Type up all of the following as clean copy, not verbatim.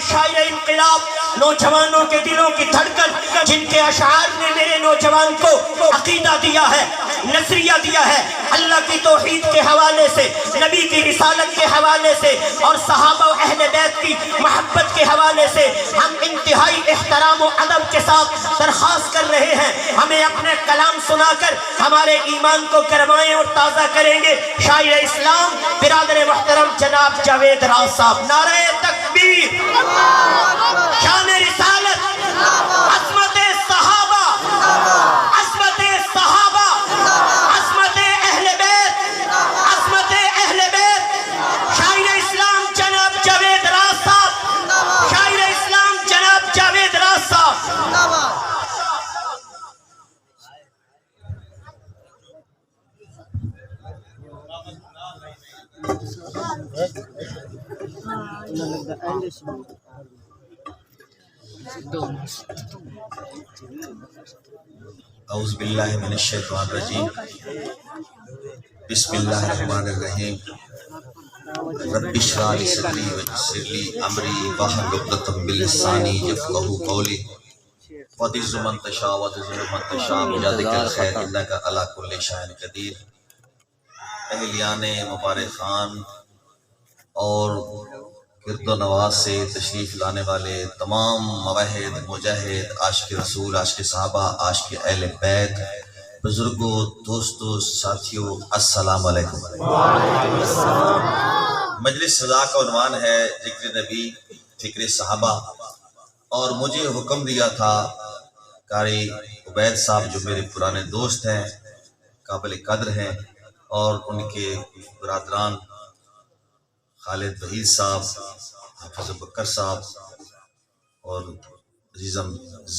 شاعر انقلاب، نوجوانوں کے دلوں کی دھڑکن، جن کے اشعار نے میرے نوجوان کو عقیدہ دیا ہے، نظریہ دیا ہے، اللہ کی توحید کے حوالے سے، نبی کی رسالت کے حوالے سے اور صحابہ و اہل بیت کی محبت کے حوالے سے ہم انتہائی احترام و ادب کے ساتھ درخواست کر رہے ہیں، ہمیں اپنے کلام سنا کر ہمارے ایمان کو گرمائیں اور تازہ کریں گے شاعر اسلام برادر محترم جناب جاوید راز صاحب۔ نعرہ تکبیر، شان رسالت، عظمت صحابہ، عظمت صحابہ، عظمت اہل بیت، عظمت اہل بیت، شاعر اسلام جناب جاوید راز صاحب، شاعر اسلام جناب جاوید راز صاحب۔ اعوذ باللہ من الشیطان الرجیم، بسم اللہ الرحمن الرحیم، رب اشرح لی صدری ویسر لی امری واحلل عقدۃ من لسانی یفقہوا قولی، وتعز من تشاء وتذل من تشاء بجادک الخیر انک علی کل شیء قدیر۔ اہلیان مبارک خان اور گرد و نواز سے تشریف لانے والے تمام موحد، مجاہد، عاشق رسول، عاشق صحابہ، عاشق اہل بیت، بزرگوں، دوستوں، ساتھیوں، السلام علیکم۔ مجلس سزا کا عنوان ہے ذکر نبی، فکر صحابہ، اور مجھے حکم دیا تھا قاری عبید صاحب جو میرے پرانے دوست ہیں، قابل قدر ہیں، اور ان کے برادران خالد وحید صاحب، حافظ بکر صاحب اور عزیزم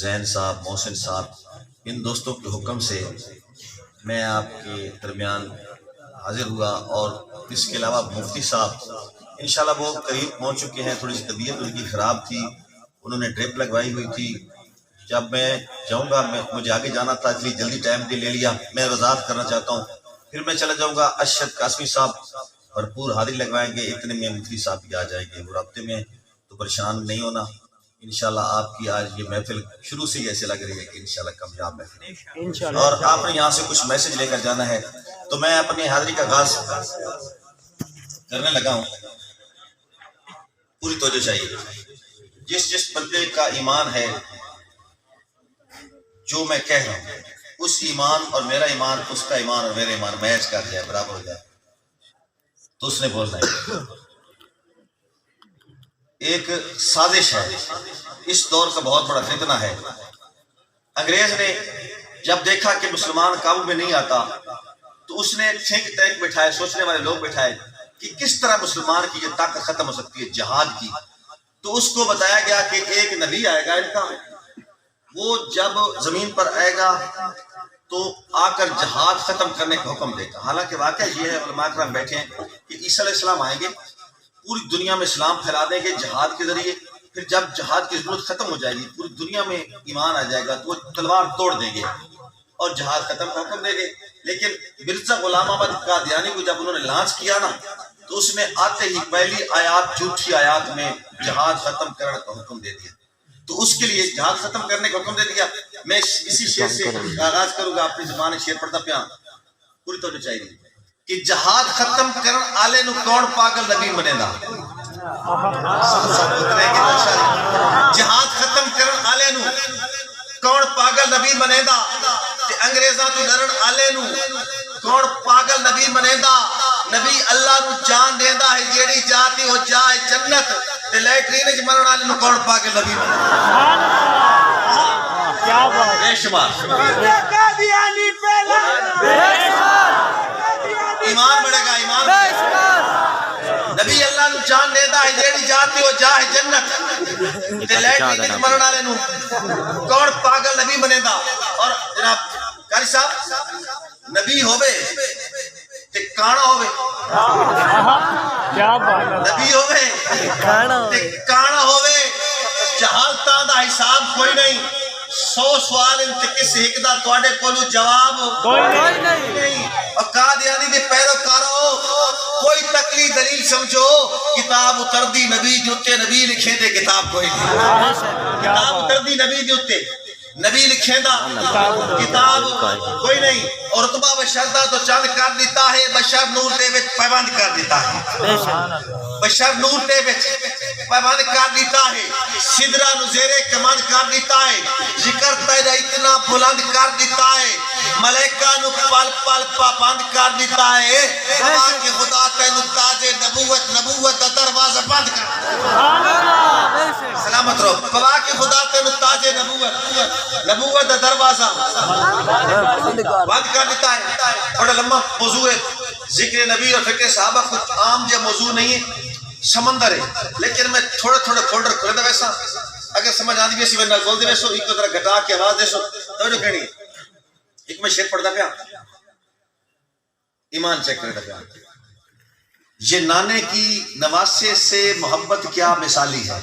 زین صاحب، محسن صاحب، ان دوستوں کے حکم سے میں آپ کے درمیان حاضر ہوا۔ اور اس کے علاوہ مفتی صاحب انشاءاللہ وہ قریب پہنچ چکے ہیں، تھوڑی سی طبیعت ان کی خراب تھی، انہوں نے ڈرپ لگوائی ہوئی تھی۔ جب میں جاؤں گا، مجھے آگے جانا تھا اس لیے جلدی ٹائم بھی لے لیا، میں وضاحت کرنا چاہتا ہوں، پھر میں چلا جاؤں گا۔ ارشد قاسمی صاحب بھرپور حاضری لگوائیں گے، اتنے میں مفتی صاحب بھی آ جائیں گے، وہ رابطے میں، تو پریشان نہیں ہونا۔ انشاءاللہ آپ کی آج یہ محفل شروع سے ہی ایسے لگ رہی ہے کہ انشاءاللہ کامیاب محفل، اور آپ نے یہاں سے کچھ میسج لے کر جانا ہے، تو میں اپنی حاضری کا آغاز کرنے لگا ہوں۔ پوری توجہ چاہیے، جس بندے کا ایمان ہے جو میں کہہ رہا ہوں، اس ایمان اور میرا ایمان، اس کا ایمان اور میرا ایمان میچ کر جائے، برابر ہو جائے، تو اس نے بولنا ہے۔ ایک سازش ہے، اس دور کا بہت بڑا فتنہ ہے۔ انگریز نے جب دیکھا کہ مسلمان قابو میں نہیں آتا تو اس نے تھنک ٹینک بٹھائے، سوچنے والے لوگ بٹھائے کہ کس طرح مسلمان کی یہ طاقت ختم ہو سکتی ہے، جہاد کی۔ تو اس کو بتایا گیا کہ ایک نبی آئے گا ان کا، وہ جب زمین پر آئے گا تو آ کر جہاد ختم کرنے کا حکم دے گا۔ حالانکہ واقعہ یہ ہے، علماء کرام بیٹھے ہیں، کہ عیسیٰ علیہ السلام آئیں گے، پوری دنیا میں اسلام پھیلا دیں گے جہاد کے ذریعے، پھر جب جہاد کی ضرورت ختم ہو جائے گی، پوری دنیا میں ایمان آ جائے گا، تو وہ تلوار توڑ دیں گے اور جہاد ختم کا حکم دیں گے۔ لیکن مرزا غلام احمد قادیانی کو جب انہوں نے لانچ کیا نا، تو اس نے آتے ہی پہلی آیات، جھوٹی آیات میں جہاد ختم کرنے کا حکم دے دیا۔ تو اس کے لیے جہاد ختم کرنے کا حکم دے دیا۔ میں اسی شعر سے آغاز کروں گا، اپنی زبان شعر پڑھتا پیا، پوری توجہ چاہیے کہ جہاد ختم کرن آلے نو کون پاگل نبی بنے دا۔ جہاد ختم کرن آلے نو کون پاگل نبی بنے دا، تے انگریزاں تو ڈرن آلے نو کون پاگل نبی بنے دا۔ نبی اللہ نو جان دیندا ہے، جیڑی جاتی ہو جائے جنت، تے لیٹرین وچ مرن والے نو کون پاگل نبی بنے دا۔ کیا بات، بے شمار ایمان بڑھے گا، ایمان نبی اللہ نو جان دیندا ہے، جیڑی جاتی ہو جائے جنت، تے لیٹرین وچ مرن والے نو کون پاگل نبی بنے دا۔ اور جناب قاری صاحب، نبی ہوئے تے کانا ہوئے، کیا بات، نبی ہوئے تے کانا ہوئے، جہالتاں دا حساب کوئی نہیں۔ 100 سوال ان تے کسی ایک دا تواڈے کولو جواب کوئی نہیں۔ اور قادیانی دے پیروکارو، کوئی تکلی دلیل سمجھو کتاب اتر دی نبی دے اتے نبی لکھیں دے کتاب کوئی نہیں کتاب اتر دی نبی دے اتے نبی لکھیں دا کتاب کوئی نہیں اور رتبہ بشر دا تو چاند کر دیتا ہے بشر نور دے وچ پیوند کر دیتا ہے بشر نور دے وچ پیوند کر دیتا ہے سدرہ نزیرے کمند کر دیتا ہے ذکر تیرا اتنا بلند کر دیتا ہے ملائکہ نو پل پل پابند کر دیتا ہے وہاں کے خدا تینو تاج نبوت دا دروازہ بند کر سلامت رہو وہاں کے خدا تینو تاج نبوت دا دروازہ بند کر دیتا ہے بڑا لمبا موضوع ہے ذکر نبی اور فکر صحابہ کچھ عام جو موضوع نہیں ہے سمندر ہے لیکن میں تھوڑا تھوڑا فولڈر کھولے دا ویسا اگر سمجھ آدھی بھی اسی ورنہ بول دے ویسو ایک کو ذرا گھٹا کے آواز دے سو توجہ کرنی ایک میں شیر پڑھتا پیا ایمان چیک کرتا پیا یہ نانے کی نواسے سے محبت کیا مثالی ہے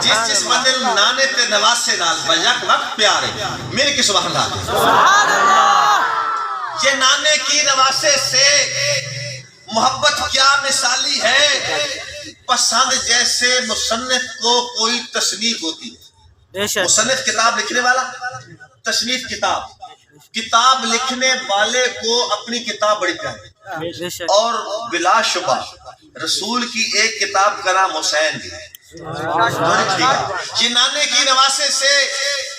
جس بندے نانے تے نواسے نال بیک وقت پیارے میرے کی سبحان اللہ یہ نانے کی نواسے سے محبت کیا مثالی ہے پسند جیسے مصنف کو کوئی تصنیف ہوتی ہے مصنف کتاب لکھنے والا تصنیف کتاب لکھنے والے کو اپنی کتاب بڑی پیاری اور بلا شبہ رسول کی ایک کتاب کا نام حسین بھی یہ نانے کی نواسے سے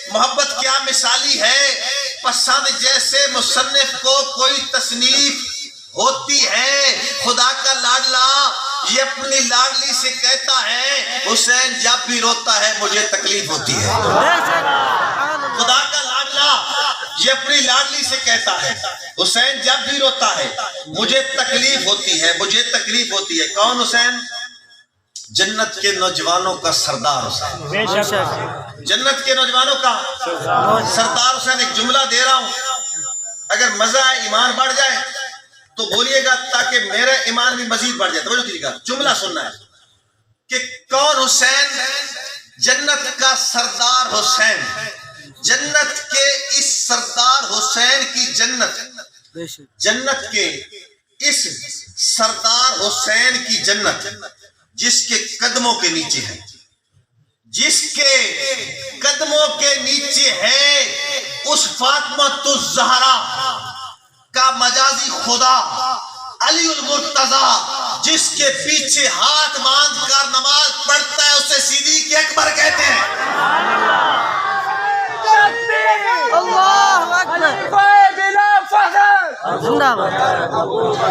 محبت کیا مثالی ہے پسند جیسے مصنف کو کوئی تصنیف ہوتی ہے خدا کا لاڈلا یہ اپنی لاڈلی سے کہتا ہے حسین جب بھی روتا ہے مجھے تکلیف ہوتی ہے خدا کا لاڈلا یہ اپنی لاڈلی سے کہتا ہے حسین جب بھی روتا ہے مجھے تکلیف ہوتی ہے کون حسین جنت کے نوجوانوں کا سردار حسین جنت کے نوجوانوں کا سردار حسین ایک جملہ دے رہا ہوں اگر مزہ ہے ایمان بڑھ جائے تو بولیے گا تاکہ میرا ایمان بھی مزید بڑھ جائے توجہ کیجیے گا جملہ سننا ہے کہ کون حسین جنت کا سردار حسین جنت کے اس سردار حسین کی جنت کے اس سردار حسین کی جنت جس کے قدموں کے نیچے ہے اس فاطمہ الزہرا کا مجازی خدا علی المرتضی جس کے پیچھے ہاتھ باندھ کر نماز پڑھتا ہے اسے صدیق اکبر کہتے ہیں اللہ اکبر بلا فخر زندہ باد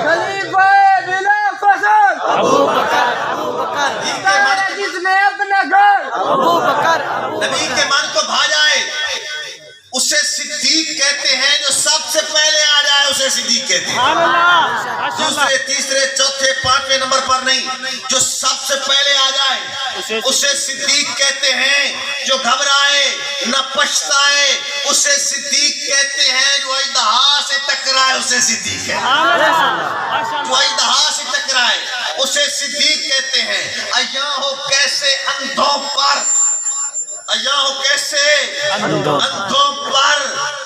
خلیفہ بلا فخر ابو بکر جس میں اپنا گھر ابو بکر نبی کے من کو بھا جائے اسے صدیق کہتے ہیں جو سب سے پہلے آ جائے اسے صدیق کہتے ہیں دوسرے تیسرے چوتھے پانچویں نمبر پر نہیں جو سب سے پہلے آ جائے اسے صدیق کہتے ہیں جو گھبرائے نہ پچھتائے اسے صدیق کہتے ہیں جو اژدہا سے ٹکرائے اسے صدیق کہتے ہیں جو اژدہا سے ٹکرائے اسے صدیق کہتے ہیں ایاں ہو کیسے اندھوں پر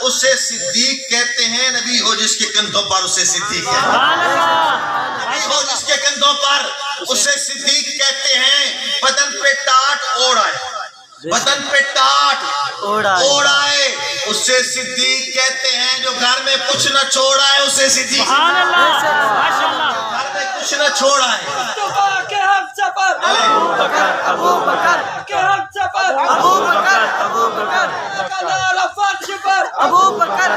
اسے صدیق کہتے ہیں نبی ہو جس کے کندھوں پر اسے صدیق کہتے ہیں نبی ہو جس کے کندھوں پر اسے صدیق کہتے ہیں بدن پہ ٹاٹ اوڑائے اسے صدیق کہتے ہیں جو گھر میں کچھ نہ چھوڑا ہے اسے صدیق گھر میں کچھ نہ چھوڑا ہے ابو بکر کے ہم سفر ابو بکر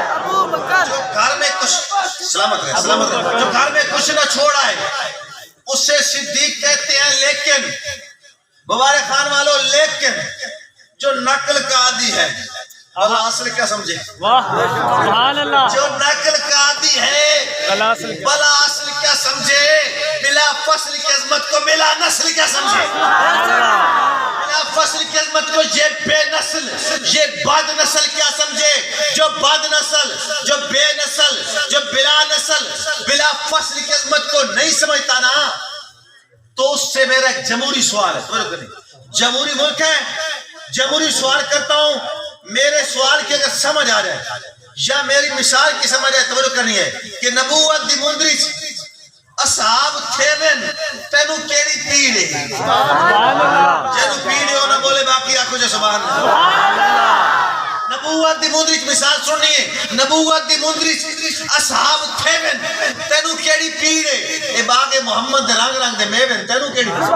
جو گھر میں کچھ سلامت رہے جو گھر میں کچھ نہ چھوڑا ہے اسے صدیق کہتے ہیں لیکن مبارک خان والوں لیکن جو نقل کا عادی ہے بلا اصل کیا سمجھے جو نقل کا عادی ہے بلا اصل کیا سمجھے بلا فصل کی عظمت کو بلا نسل کیا سمجھے بلا فصل کی عظمت کو یہ بے نسل یہ بد نسل کیا سمجھے جو بد نسل جو بے نسل جو بلا نسل بلا فصل کی عظمت کو نہیں سمجھتا نا تو اس سے میرا ایک جمہوری سوال ہے جمہوری ملک ہے جمہوری سوال کرتا ہوں میرے سوال کی اگر سمجھ آ جائے یا میری مثال کی سمجھ آئے توجہ کرنی ہے کہ نبوت دی مندری اصحاب تھیون تینو کیڑی پیڑ ہے سبحان اللہ جنو پیڑ ہے نہ بولے باقی آکھو جو سبحان اللہ نبوت دی مندرچ مثال سنیے نبوت دی مندرچ اصحاب تھیون تینو کیڑی پیڑ ہے اے باغ محمد دے رنگ رنگ دے میون تینو کیڑی باغ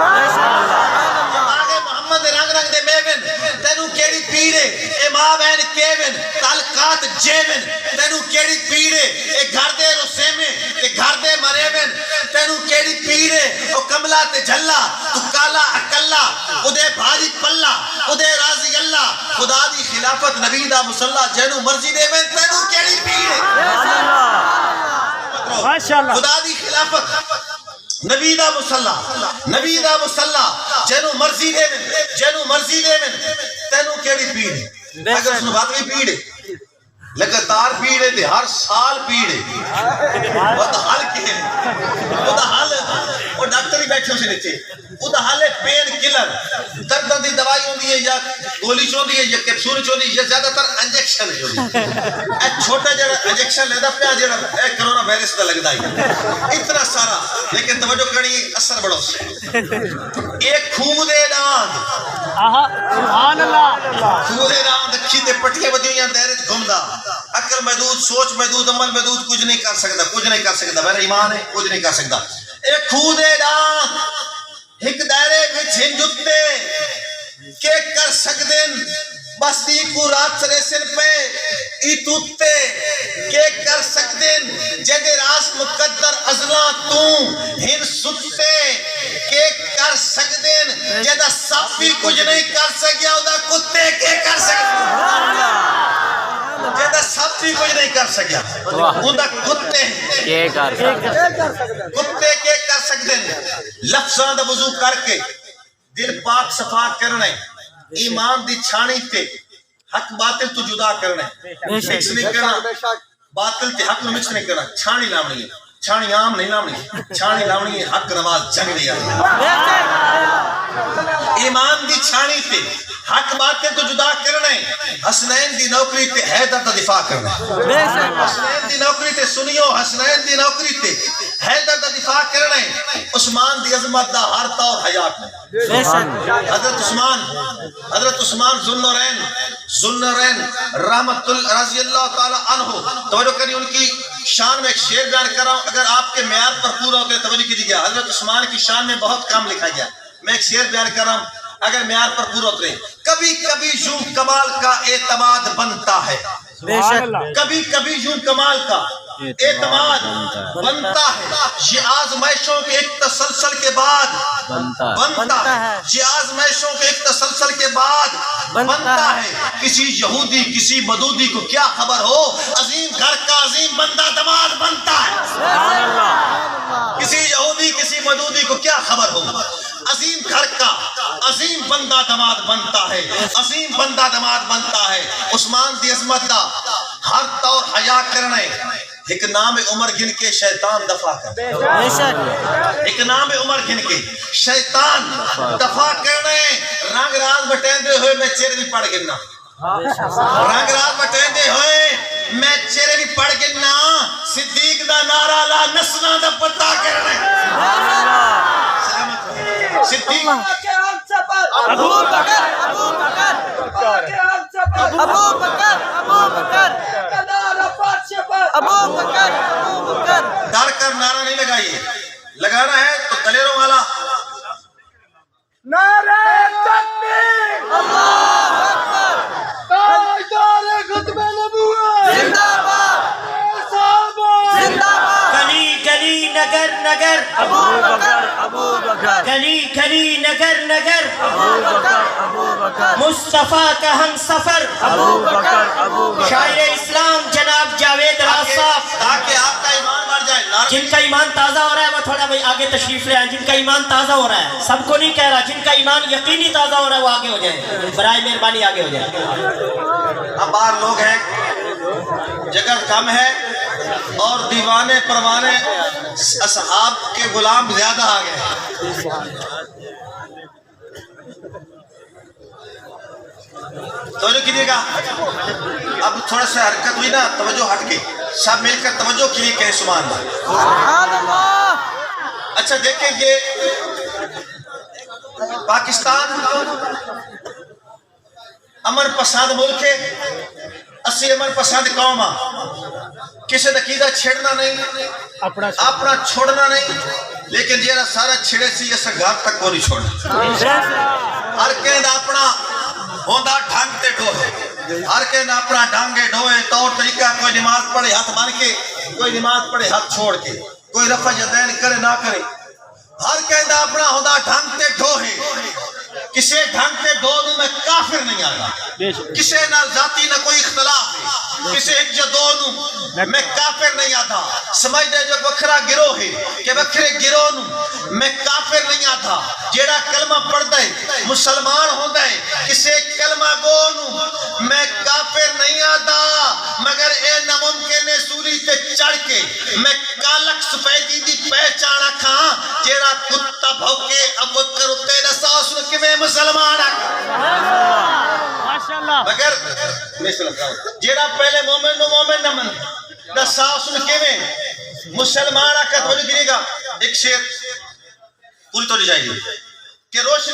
محمد دے رنگ رنگ دے میون تینو کیڑی پیڑ ہے اے ماں بہن کیون تعلقات جیون تینو کیڑی پیڑ ہے اے گھر دے رسیمے تے گھر دے مریون تینو کیڑی پیڑ ہے او کملا تے جھلا تو کالا اکلا او دے بھاری پلا او دے راضی اللہ خدا دی خلافت نبی دا مصلی جنو مرضی دے میں تینو کیڑی پیڑ ہے ماشاءاللہ خدا دی خلافت نبی دا مصلی جنو مرضی دے میں تینو کیڑی پیڑ ہے اگر اس نے بات بھی پیڑ ہے لگاتار پیڑ ہے ہر سال پیڑ ہے وہ تو حل کی ہے وہ تو حل وہ ڈاکٹر ہی بیٹھے اسے نیچے وہ تو حل ہے پین کلر درد دی دوائی ہوندی ہے یا گولی چوندی ہے یا کیپسول چوندی ہے یا زیادہ تر انجیکشن چوندی ہے چھوٹا جڑا انجیکشن لیدا پیا جڑا کرونا وائرس دا لگدا ہے اتنا سارا لیکن توجہ کرنی اثر بڑو ایک خوب دے نام سبحان اللہ خوب دے نام دکھی تے پٹیاں بدیوں یا دائرے گھومدا عقل محدود سوچ محدود عمل محدود کچھ نہیں کر سکتا میرا ایمان ہے کچھ نہیں کر سکتا ایک خود ڈان ایک دائرے وچ ہنجتے کہ کر سکدن بس دی کو رات سریسن پہ ایتوتے کہ کر سکدن جدے راس مقدر ازلاں تو ہن ستے کہ کر سکدن جدہ سب بھی کچھ نہیں کر سکیا ادا کتے کہ کر سکدن جیدہ سب بھی کچھ نہیں کر سکیا اندہ کتے کے کر سکتے ہیں لفظاں دا وضو کر کے دل پاک صفا کرنے ایمان دی چھانی تے حق باطل تو جدا کرنے مکس نہیں کرنا باطل تے حق مکس نہیں کرنا چھانی لامنی ہے چھانی عام نہیں لامنی چھانی لامنی ہے حق نماز جنگ لیا ایمان دی چھانی تے حق باطل تو جدا کرنے حسنین دی نوکری تے حیدر دا دفاع کرنے حسنین دی نوکری تے سنیو حسنین دی نوکری تے حیدر دا دفاع کرنے عثمان دی عظمت دا ہر طور حیات میں حضرت عثمان ذوالنورین رحمت اللہ رضی اللہ تعالی عنہ توجہ کرنی ان کی شان میں ایک شعر بیان کر رہا ہوں اگر آپ کے معیار پر پورا ہوتے توجہ کی گیا حضرت عثمان کی شان میں بہت کم لکھا گیا میں ایک شعر بیان کر رہا ہوں اگر معیار پر پورا ہوتے کبھی کبھی یوں کمال کا اعتماد بنتا ہے کبھی کبھی یوں کمال کا اعتماد بنتا ہے یہ آزمائشوں کے ایک تسلسل کے بعد بنتا ہے یہ آزمائشوں کے ایک تسلسل کے بعد بنتا ہے کسی یہودی کسی مدودی کو کیا خبر ہو عظیم گھر کا عظیم بندہ دماد بنتا ہے کسی یہودی کسی مدودی کو کیا خبر ہو عظیم گھر کا عظیم بندہ دماد بنتا ہے عظیم بندہ دماد بنتا ہے عثمان دی عظمت دا ہر طور حیا کرنے ایک نام عمر گن کے شیطان دفاع کر ایک نام عمر گن کے شیطان دفاع کرنے رنگ راز بٹیندے ہوئے میں چہرے بھی پڑھ گننا رنگ راز بٹیندے ہوئے میں چہرے بھی پڑھ گننا صدیق دا نعرہ لا نسنا دا پتا کرنے صدیق ابو بکر ابو بکر ابو بکر ڈر کر نعرہ نہیں لگائیے لگانا ہے تو دلیروں والا نعرہ تکبیر اللہ اکبر تاجدار ختم نبوت زندہ باد صحابہ زندہ باد گلی گلی نگر نگر ابو بکر گلی گلی نگر نگر ابو بکر مصطفیٰ کا ہم سفر ابو بکر شاعر اسلام جناب جاوید راز صاحب تاکہ آپ کا ایمان بڑھ جائے جن کا ایمان تازہ ہو رہا ہے وہ تھوڑا بھائی آگے تشریف لے آئیں جن کا ایمان تازہ ہو رہا ہے سب کو نہیں کہہ رہا جن کا ایمان یقینی تازہ ہو رہا ہے وہ آگے ہو جائے برائے مہربانی آگے ہو جائے اب باہر لوگ ہیں جگہ کم ہے اور دیوانے پروانے اصحاب کے غلام زیادہ آ گئے توجہ کیجیے گا اب تھوڑا سا حرکت ہوئی نا توجہ ہٹ کے سب مل کر توجہ کیجیے کہ سبحان اللہ اچھا دیکھیں یہ پاکستان امن پسند ملک ہے، اسی امن پسند قوم ہاں، کسی کا عقیدہ چھڑنا نہیں، اپنا چھوڑنا نہیں، لیکن جیڑا سارا چھڑے سی اسا گھر تک کو نہیں چھوڑنا۔ ہر کہیں اپنا ہوندہ ڈھنگ تے ڈوہے، ہر کہیں اپنا ڈھنگے ڈوہے، طور طریقہ، کوئی نماز پڑھے ہاتھ مان کے، کوئی نماز پڑھے ہاتھ چھوڑ کے، کوئی رفع یدین کرے نہ کرے، ہر کہیں اپنا ہوندہ ڈھنگ تے ڈوہے۔ کسے ڈھنگ تے ڈوہے میں کافر نہیں آگا، کسے نہ ذاتی نہ کوئی اختلاف ہے، کسے ایک جدونوں میں کافر نہیں آتا، سمجھ دے جو وکھرا گروہ ہے کہ وکھرے گروہ میں کافر نہیں آتا، جیڑا کلمہ پڑھ دے مسلمان ہوں دے، کسے کلمہ گونوں میں کافر نہیں آتا، مگر اے ناممکن سولی تے چڑھ کے میں کالک سفیدی دی پہچانا کھاں، جیڑا کتا بھوکے اب بکر اتے نساس کہ میں مسلمان آکا، مگر جیڑا پہلے مومن نو مومن نہ من نساس کہ میں مسلمان آکا، تو گرے گا ایک شیر پوری تو نہیں جائے گی کہ روشنی